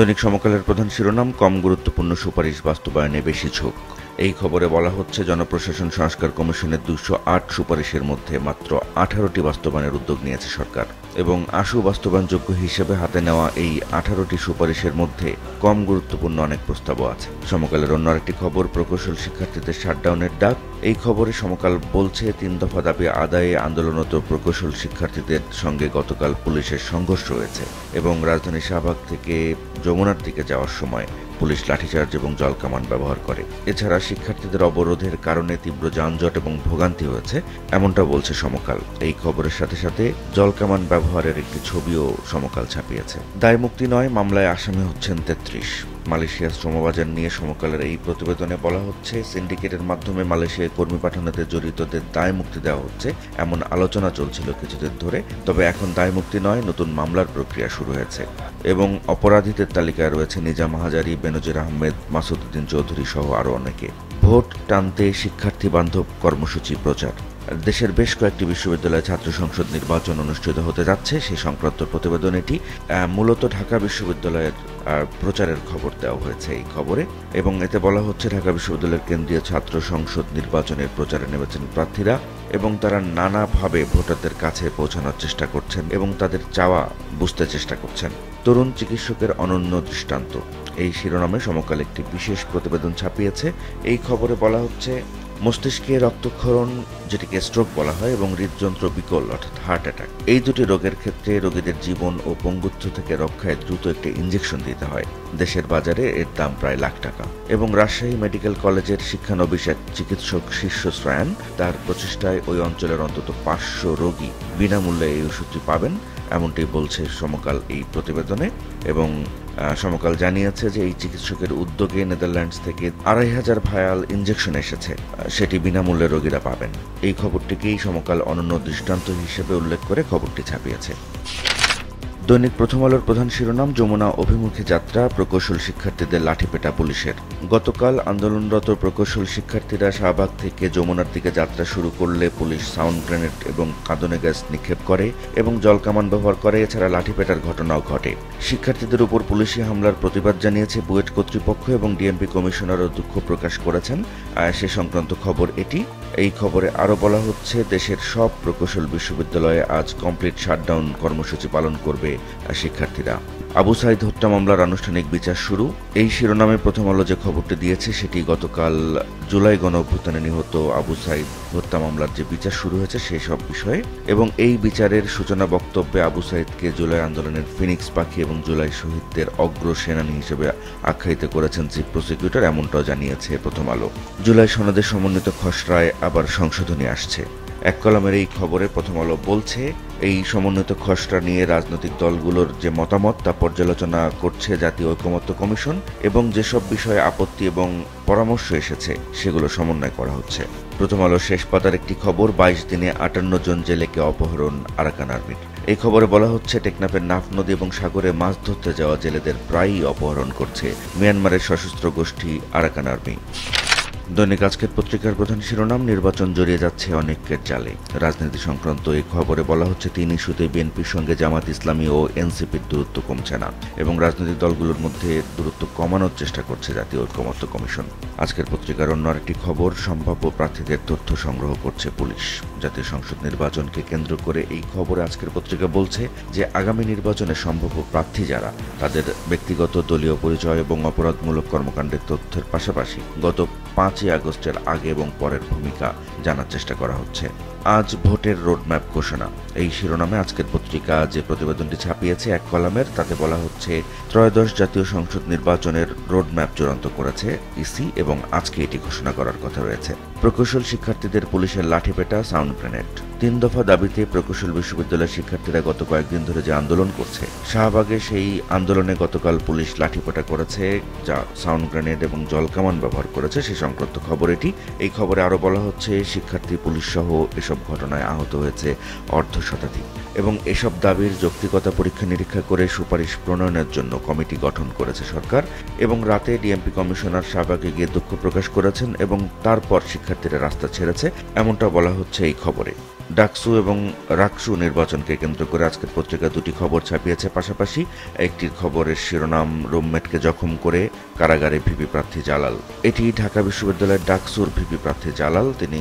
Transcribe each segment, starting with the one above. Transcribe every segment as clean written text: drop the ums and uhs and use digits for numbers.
দৈনিক সমকালের প্রধান শিরোনাম, কম গুরুত্বপূর্ণ সুপারিশ বাস্তবায়নে বেশি ঝোঁক। এই খবরে বলা হচ্ছে, জনপ্রশাসন সংস্কার কমিশনের 208 সুপারিশের মধ্যে মাত্র 18টি বাস্তবায়নের উদ্যোগ নিয়েছে সরকার, এবং আশু বাস্তবায়নযোগ্য হিসেবে হাতে নেওয়া এই 18টি সুপারিশের মধ্যে কম গুরুত্বপূর্ণ অনেক প্রস্তাবও আছে। সমকালের অন্য আরেকটি খবর, প্রকৌশল শিক্ষার্থীদের শাটডাউনের ডাক। এই খবরে সমকাল বলছে, 3 দফা দাবি আদায়ে আন্দোলনরত প্রকৌশল শিক্ষার্থীদের সঙ্গে গতকাল পুলিশের সংঘর্ষ হয়েছে এবং রাজধানী শাহবাগ থেকে যমুনার দিকে যাওয়ার সময় পুলিশ লাঠিচার্জ এবং জলকামান ব্যবহার করে। এছাড়া শিক্ষার্থীদের অবরোধের কারণে তীব্র যানজট এবং ভোগান্তি হয়েছে, এমনটা বলছে সমকাল। এই খবরের সাথে সাথে জলকামান ব্যবহারের একটি ছবিও সমকাল ছাপিয়েছে। দায়মুক্তি নয়, মামলায় আসামি হচ্ছেন 33। মালয়েশিয়া শ্রমবাজার নিয়ে সমকালের এই প্রতিবেদনে বলা হচ্ছে, সিন্ডিকেটের মাধ্যমে মালয়েশিয়ায় কর্মী পাঠানোতে জড়িতদের দায় মুক্তি দেওয়া হচ্ছে এমন আলোচনা চলছিল কিছুদিন ধরে। তবে এখন দায় মুক্তি নয়, নতুন মামলার প্রক্রিয়া শুরু হয়েছে এবং অপরাধীদের তালিকায় রয়েছে নিজাম হাজারি, বেনজির আহমেদ, মাসুদউদ্দিন চৌধুরী সহ আরও অনেকে। ভোট টানতে শিক্ষার্থী বান্ধব কর্মসূচি প্রচার। দেশের বেশ কয়েকটি বিশ্ববিদ্যালয়ে ছাত্র সংসদ নির্বাচন অনুষ্ঠিত হতে যাচ্ছে, সেই সংক্রান্ত প্রতিবেদন এটি। মূলত ঢাকা বিশ্ববিদ্যালয়ের প্রচারের খবর দেওয়া হয়েছে এই খবরে, এবং এতে বলা হচ্ছে, ঢাকা বিশ্ববিদ্যালয়ের কেন্দ্রীয় ছাত্র সংসদ নির্বাচনের প্রচারে নেমেছেন প্রার্থীরা এবং তারা নানাভাবে ভোটারদের কাছে পৌঁছানোর চেষ্টা করছেন এবং তাদের চাওয়া বুঝতে চেষ্টা করছেন। তরুণ চিকিৎসকের অনন্য দৃষ্টান্ত, এই শিরোনামে সমকাল একটি বিশেষ প্রতিবেদন ছাপিয়েছে। এই খবরে বলা হচ্ছে, মস্তিষ্কে রক্তক্ষরণ, যেটিকে স্ট্রোক বলা হয়, এবং হৃদযন্ত্র বিকল অর্থাৎ হার্ট অ্যাটাক, এই দুটি রোগের ক্ষেত্রে রোগীদের জীবন ও পঙ্গুত্ব থেকে রক্ষায় দ্রুত একটি ইঞ্জেকশন দিতে হয়। দেশের বাজারে এর দাম প্রায় লাখ টাকা। এবং রাজশাহী মেডিকেল কলেজের শিক্ষানবিশ এক চিকিৎসক শীর্ষ শ্রায়ণ, তার প্রচেষ্টায় ওই অঞ্চলের অন্তত 500 রোগী বিনামূল্যে এই ওষুধটি পাবেন, এমনটি বলছে সমকাল এই প্রতিবেদনে। এবং সমকাল জানিয়েছে যে এই চিকিৎসকের উদ্যোগে নেদারল্যান্ডস থেকে 2500 ভায়াল ইঞ্জেকশন এসেছে, সেটি বিনামূল্যে রোগীরা পাবেন। এই খবরটিকেই সমকাল অনন্য দৃষ্টান্ত হিসেবে উল্লেখ করে খবরটি ছাপিয়েছে। দৈনিক প্রথম আলোর প্রধান শিরোনাম, যমুনা অভিমুখী যাত্রা, প্রকৌশল শিক্ষার্থীদের লাঠিপেটা পুলিশের। গতকাল আন্দোলনরত প্রকৌশল শিক্ষার্থীরা শাহবাগ থেকে যমুনার দিকে যাত্রা শুরু করলে পুলিশ সাউন্ড গ্রেনেড এবং কাঁদনে গ্যাস নিক্ষেপ করে এবং জলকামান ব্যবহার করে। এছাড়া লাঠিপেটার ঘটনাও ঘটে। শিক্ষার্থীদের উপর পুলিশি হামলার প্রতিবাদ জানিয়েছে বুয়েট কর্তৃপক্ষ এবং ডিএমপি কমিশনারও দুঃখ প্রকাশ করেছেন। সে সংক্রান্ত খবর এটি। এই খবরে আরও বলা হচ্ছে, দেশের সব প্রকৌশল বিশ্ববিদ্যালয়ে আজ কমপ্লিট শাটডাউন কর্মসূচি পালন করবে শিক্ষার্থীরা। আবু সাইদ হত্যা মামলার আনুষ্ঠানিক বিচার শুরু। এই শিরোনামে প্রথম আলো যে খবরটি দিয়েছে সেটি গতকাল জুলাই গণ অভ্যুত্থানে নিহত আবু সাইদ হত্যা মামলার যে বিচার শুরু হয়েছে সেই সব বিষয়ে, এবং এই বিচারের সূচনা বক্তব্যে আবু সাইদকে জুলাই আন্দোলনের ফিনিক্স পাখি এবং জুলাই শহীদদের অগ্রসেনানী হিসেবে আখ্যায়িত করেছেন চিফ প্রসিকিউটর, এমনটাও জানিয়েছে প্রথম আলো। জুলাই সনদের সমন্বিত খসড়ায় আবার সংশোধনী আসছে। এক কলামের এই খবরে প্রথম আলো বলছে, এই সমন্বিত খসড়া নিয়ে রাজনৈতিক দলগুলোর যে মতামত তা পর্যালোচনা করছে জাতীয় ঐকমত্য কমিশন, এবং যেসব বিষয়ে আপত্তি এবং পরামর্শ এসেছে সেগুলো সমন্বয় করা হচ্ছে। প্রথম আলো শেষ পাতার একটি খবর, 22 দিনে 58 জন জেলেকে অপহরণ আরাকান আর্মির। এই খবরে বলা হচ্ছে, টেকনাফের নাফ নদী এবং সাগরে মাছ ধরতে যাওয়া জেলেদের প্রায়ই অপহরণ করছে মিয়ানমারের সশস্ত্র গোষ্ঠী আরাকান আর্মি। দৈনিক আজকের পত্রিকার প্রধান শিরোনাম, নির্বাচন জড়িয়ে যাচ্ছে অনেকের জালে। রাজনীতি সংক্রান্ত এই খবরে বলা হচ্ছে, 3 ইস্যুতে বিএনপির সঙ্গে জামাত ইসলামী ও এনসিপির দূরত্ব কমছে না এবং রাজনৈতিক দলগুলোর মধ্যে দূরত্ব কমানোর চেষ্টা করছে জাতীয় ঐকমত্য কমিশন। আজকের পত্রিকার অন্য আরেকটি খবর, সম্ভাব্য প্রার্থীদের তথ্য সংগ্রহ করছে পুলিশ। জাতীয় সংসদ নির্বাচনকে কেন্দ্র করে এই খবরে আজকের পত্রিকা বলছে যে, আগামী নির্বাচনে সম্ভাব্য প্রার্থী যারা, তাদের ব্যক্তিগত দলীয় পরিচয় এবং অপরাধমূলক কর্মকাণ্ডের তথ্যের পাশাপাশি গত 5ই আগস্টের আগে এবং পরের ভূমিকা জানার চেষ্টা করা হচ্ছে। আজ ভোটের রোডম্যাপ ঘোষণা, এই শিরোনামে আজকের পত্রিকা যে প্রতিবেদনটি ছাপিয়েছে এক কলামের, তাতে বলা হচ্ছে, ত্রয়োদশ জাতীয় সংসদ নির্বাচনের রোডম্যাপ চূড়ান্ত করেছে ইসি এবং আজকে এটি ঘোষণা করার কথা রয়েছে। প্রকৌশল শিক্ষার্থীদের পুলিশের লাঠিপেটা, সাউন্ড গ্রেনেড। 3 দফা দাবিতে প্রকৌশল বিশ্ববিদ্যালয়ের শিক্ষার্থীরা গত কয়েকদিন ধরে যে আন্দোলন করছে, শাহবাগে সেই আন্দোলনে গতকাল পুলিশ লাঠিপেটা করেছে, যা সাউন্ড গ্রেনেড এবং জলকামান ব্যবহার করেছে, সে সংক্রান্ত খবর এটি। এই খবরে আরও বলা হচ্ছে, শিক্ষার্থী পুলিশ সহ এসব ঘটনায় আহত হয়েছে অর্ধশতাধিক এবং এসব দাবির যৌক্তিকতা পরীক্ষা নিরীক্ষা করে সুপারিশ প্রণয়নের জন্য কমিটি গঠন করেছে সরকার। এবং রাতে ডিএমপি কমিশনার শাহবাগে গিয়ে দুঃখ প্রকাশ করেছেন এবং তারপর শিক্ষার্থীরা রাস্তা ছেড়েছে, এমনটা বলা হচ্ছে এই খবরে। ডাকসু এবং রাকসু নির্বাচনকে কেন্দ্র করে আজকের পত্রিকা দুটি খবর ছাপিয়েছে পাশাপাশি। একটির খবরের শিরোনাম রুমমেটকে জখম করে কারাগারে ভিপি প্রার্থী জালাল। এটি ঢাকা বিশ্ববিদ্যালয়ের ডাকসুর ভিপি প্রার্থী জালাল। তিনি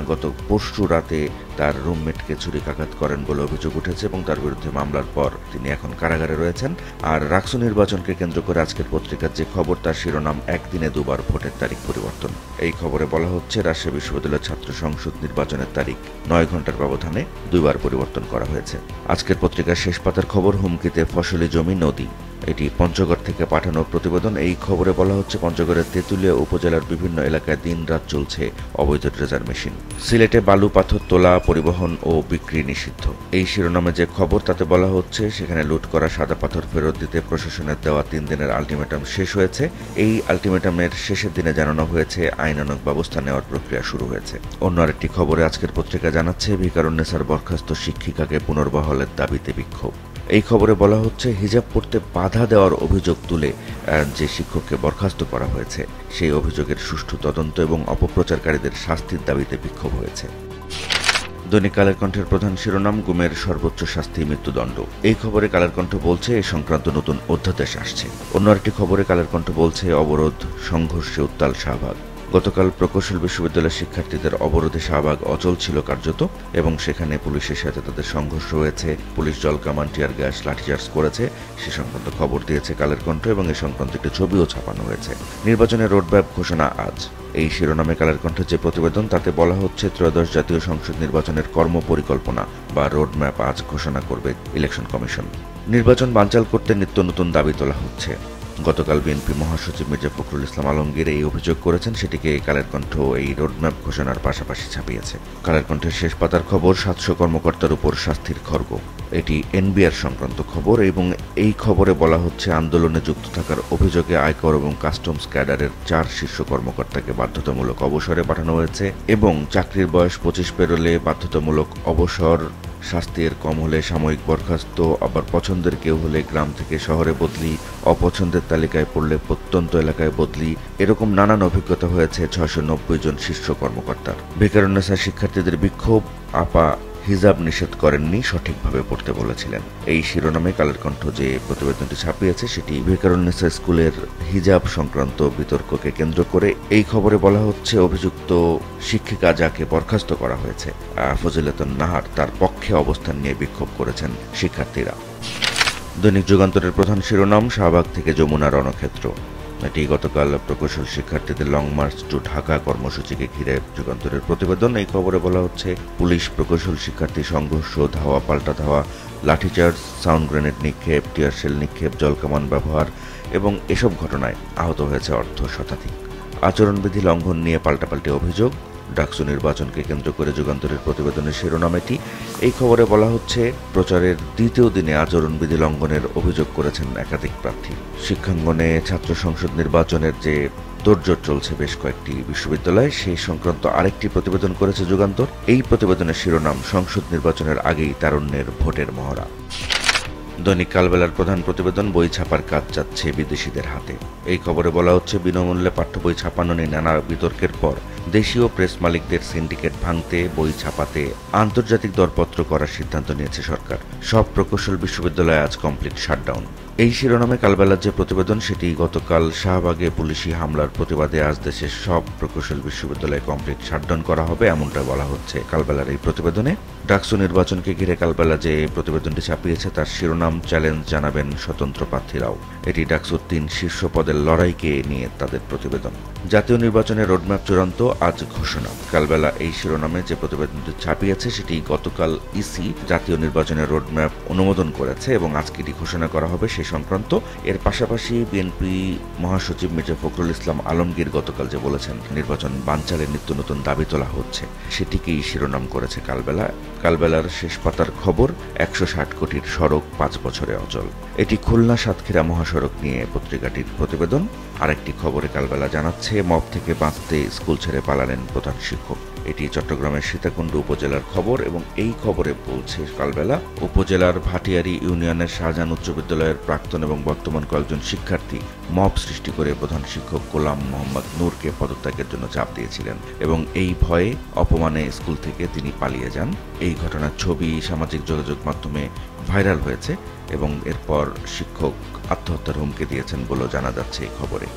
গত পরশু রাতে তার রুমমেটকে ছুরিকাঘাত করেন বলে অভিযোগ উঠেছে এবং তার বিরুদ্ধে মামলার পর তিনি এখন কারাগারে রয়েছেন। আর রাকসু নির্বাচনকে কেন্দ্র করে আজকের পত্রিকার যে খবর তার শিরোনাম একদিনে দুবার ভোটের তারিখ পরিবর্তন। এই খবরে বলা হচ্ছে রাজশাহী বিশ্ববিদ্যালয়ের ছাত্র সংসদ নির্বাচনের তারিখ 9 ঘন্টার ব্যবধানে দুইবার পরিবর্তন করা হয়েছে। আজকের পত্রিকার শেষ পাতার খবর হুমকিতে ফসলি জমি নদী। এটি পঞ্চগড় থেকে পাঠানো প্রতিবেদন। এই খবরে বলা হচ্ছে পঞ্চগড়ের তেঁতুলিয়া উপজেলার বিভিন্ন এলাকায় দিনরাত চলছে অবৈধ ড্রেজার মেশিন। সিলেটে বালু পাথর তোলা, পরিবহন ও বিক্রি নিষিদ্ধ। এই শিরোনামে যে খবর তাতে বলা হচ্ছে সেখানে লুট করা সাদা পাথর ফেরত দিতে প্রশাসনের দেওয়া 3 দিনের আলটিমেটাম শেষ হয়েছে। এই আলটিমেটামের শেষের দিনে জানানো হয়েছে আইনানুগ ব্যবস্থা নেওয়ার প্রক্রিয়া শুরু হয়েছে। অন্য আরেকটি খবরে আজকের পত্রিকা জানাচ্ছে ভিকারুন্নেসার বরখাস্ত শিক্ষিকাকে পুনর্বহালের দাবিতে বিক্ষোভ। এই খবরে বলা হচ্ছে হিজাব পড়তে বাধা দেওয়ার অভিযোগ তুলে যে শিক্ষককে বরখাস্ত করা হয়েছে সেই অভিযোগের সুষ্ঠু তদন্ত এবং অপপ্রচারকারীদের শাস্তির দাবিতে বিক্ষোভ হয়েছে। দৈনিক কালের কণ্ঠের প্রধান শিরোনাম গুমের সর্বোচ্চ শাস্তি মৃত্যুদণ্ড। এই খবরে কালের কণ্ঠ বলছে এ সংক্রান্ত নতুন অধ্যাদেশ আসছে। অন্য একটি খবরে কালের কণ্ঠ বলছে অবরোধ সংঘর্ষে উত্তাল শাহবাগ। গতকাল প্রকৌশল বিশ্ববিদ্যালয়ের শিক্ষার্থীদের অবরোধে শাহবাগ অচল ছিল কার্যত এবং সেখানে পুলিশের সাথে তাদের সংঘর্ষ হয়েছে। পুলিশ জলকামান, টিয়ার গ্যাস, লাঠিচার্জ করেছে। সে সংক্রান্ত খবর দিয়েছে কালের কণ্ঠ এবং এ সংক্রান্ত একটি ছবিও ছাপানো হয়েছে। নির্বাচনের রোডম্যাপ ঘোষণা আজ। এই শিরোনামে কালের কণ্ঠের যে প্রতিবেদন তাতে বলা হচ্ছে ত্রয়োদশ জাতীয় সংসদ নির্বাচনের কর্মপরিকল্পনা বা রোডম্যাপ আজ ঘোষণা করবে ইলেকশন কমিশন। নির্বাচন বানচাল করতে নিত্য নতুন দাবি তোলা হচ্ছে। গতকাল বিএনপি মহাসচিব মির্জা ফখরুল ইসলাম আলমগীর এই অভিযোগ করেছেন, সেটিকে কালের কণ্ঠ এই রোডম্যাপ ঘোষণার পাশাপাশি ছাপিয়েছে। কালের কণ্ঠের শেষ পাতার খবর 700 কর্মকর্তার উপর শাস্তির খড়গ। এটি এনবিআর সংক্রান্ত খবর এবং এই খবরে বলা হচ্ছে আন্দোলনে যুক্ত থাকার অভিযোগে আয়কর এবং কাস্টমস ক্যাডারের 4 শীর্ষ কর্মকর্তাকে বাধ্যতামূলক অবসরে পাঠানো হয়েছে এবং চাকরির বয়স 25 পেরোলে বাধ্যতামূলক অবসর, শাস্তির কম হলে সাময়িক বরখাস্ত, আবার পছন্দের কেউ হলে গ্রাম থেকে শহরে বদলি, অপছন্দের তালিকায় পড়লে প্রত্যন্ত এলাকায় বদলি, এরকম নানান অভিজ্ঞতা হয়েছে 690 জন শীর্ষ কর্মকর্তার। ভিকারুন্নেসা শিক্ষার্থীদের বিক্ষোভ, আপা হিজাব নিষেধ করেননি, সঠিকভাবে পড়তে বলেছিলেন। এই শিরোনামে কালের কণ্ঠ যে প্রতিবেদনটি ছাপিয়েছে সেটি ভিকারুন্নেসা স্কুলের হিজাব সংক্রান্ত বিতর্ককে কেন্দ্র করে। এই খবরে বলা হচ্ছে অভিযুক্ত শিক্ষিকা যাকে বরখাস্ত করা হয়েছে ফজিলাতুন নাহার, তার পক্ষে অবস্থান নিয়ে বিক্ষোভ করেছেন শিক্ষার্থীরা। দৈনিক যুগান্তরের প্রধান শিরোনাম শাহবাগ থেকে যমুনা রণক্ষেত্র। এটি গতকাল প্রকৌশল শিক্ষার্থীদের লং মার্চ টু ঢাকা কর্মসূচিকে ঘিরে যুগান্তরের প্রতিবেদন। এই খবরে বলা হচ্ছে পুলিশ প্রকৌশল শিক্ষার্থী সংঘর্ষ, ধাওয়া পাল্টা ধাওয়া, লাঠিচার্জ, সাউন্ড গ্রেনেড নিক্ষেপ, টিয়ারশেল নিক্ষেপ, জলকামান ব্যবহার এবং এসব ঘটনায় আহত হয়েছে অর্ধ শতাধিক। আচরণবিধি লঙ্ঘন নিয়ে পাল্টাপাল্টি অভিযোগ। ডাকসু নির্বাচনকে কেন্দ্র করে যুগান্তরের প্রতিবেদনের শিরোনাম এটি। এই খবরে বলা হচ্ছে প্রচারের দ্বিতীয় দিনে আচরণবিধি লঙ্ঘনের অভিযোগ করেছেন একাধিক প্রার্থী। শিক্ষাঙ্গনে ছাত্র সংসদ নির্বাচনের যে তোড়জোড় চলছে বেশ কয়েকটি বিশ্ববিদ্যালয়ে, সেই সংক্রান্ত আরেকটি প্রতিবেদন করেছে যুগান্তর। এই প্রতিবেদনের শিরোনাম সংসদ নির্বাচনের আগেই তারুণ্যের ভোটের মহড়া। দৈনিক কালবেলার প্রধান প্রতিবেদন বই ছাপার কাজ যাচ্ছে বিদেশিদের হাতে। এই খবরে বলা হচ্ছে বিনামূল্যে পাঠ্য বই ছাপানো নিয়ে নানা বিতর্কের পর দেশীয় প্রেস মালিকদের সিন্ডিকেট ভাঙতে, বই ছাপাতে আন্তর্জাতিক দরপত্র করার সিদ্ধান্ত নিয়েছে সরকার। সব প্রকৌশল বিশ্ববিদ্যালয়ে আজ কমপ্লিট শাটডাউন। এই শিরোনামে কালবেলার যে প্রতিবেদন সেটি গতকাল শাহবাগে পুলিশি হামলার প্রতিবাদে আজ দেশের সব প্রকৌশল বিশ্ববিদ্যালয়ে কমপ্লিট শাটডাউন করা হবে, এমনটা বলা হচ্ছে কালবেলার এই প্রতিবেদনে। ডাকসু নির্বাচনকে ঘিরে কালবেলা যে প্রতিবেদনটি ছাপিয়েছে তার শিরোনাম চ্যালেঞ্জ জানাবেন স্বতন্ত্র প্রার্থীরাও। এটি ডাকসুর 3 শীর্ষ পদের লড়াইকে নিয়ে তাদের প্রতিবেদন। জাতীয় নির্বাচনের রোডম্যাপ চূড়ান্ত, আজ ঘোষণা। কালবেলা এই শিরোনামে যে প্রতিবেদনটি ছাপিয়েছে সেটি গতকাল ইসি জাতীয় নির্বাচনের রোডম্যাপ অনুমোদন করেছে এবং আজকে এটি ঘোষণা করা হবে সে সংক্রান্ত। এর পাশাপাশি বিএনপি মহাসচিব মির্জা ফখরুল ইসলাম আলমগীর গতকাল যে বলেছেন নির্বাচন বানচালের নিত্য নতুন দাবি তোলা হচ্ছে, সেটিকেই শিরোনাম করেছে কালবেলা। কালবেলার শেষ পাতার খবর 160 কোটির সড়ক 5 বছরে অচল। এটি খুলনা সাতক্ষীরা মহাসড়ক নিয়ে পত্রিকাটির প্রতিবেদন। আরেকটি খবরে কালবেলা জানাচ্ছে মব থেকে বাঁচতে স্কুল ছেড়ে পালালেন প্রধান শিক্ষক। এটি চট্টগ্রামের সীতাকুণ্ড উপজেলার খবর এবং এই খবরে বলছে সকালবেলা উপজেলার ভাটিয়ারী ইউনিয়নের শাহজাহান উচ্চ বিদ্যালয়ের প্রাক্তন এবং বর্তমান কয়েকজন শিক্ষার্থী মব সৃষ্টি করে প্রধান শিক্ষক গোলাম মোহাম্মদ নূরকে পদত্যাগের জন্য চাপ দিয়েছিলেন এবং এই ভয়ে অপমানে স্কুল থেকে তিনি পালিয়ে যান। এই ঘটনার ছবি সামাজিক যোগাযোগ মাধ্যমে ভাইরাল হয়েছে এবং এরপর শিক্ষক আত্মহত্যার হুমকি দিয়েছেন বলেও জানা যাচ্ছে এই খবরে।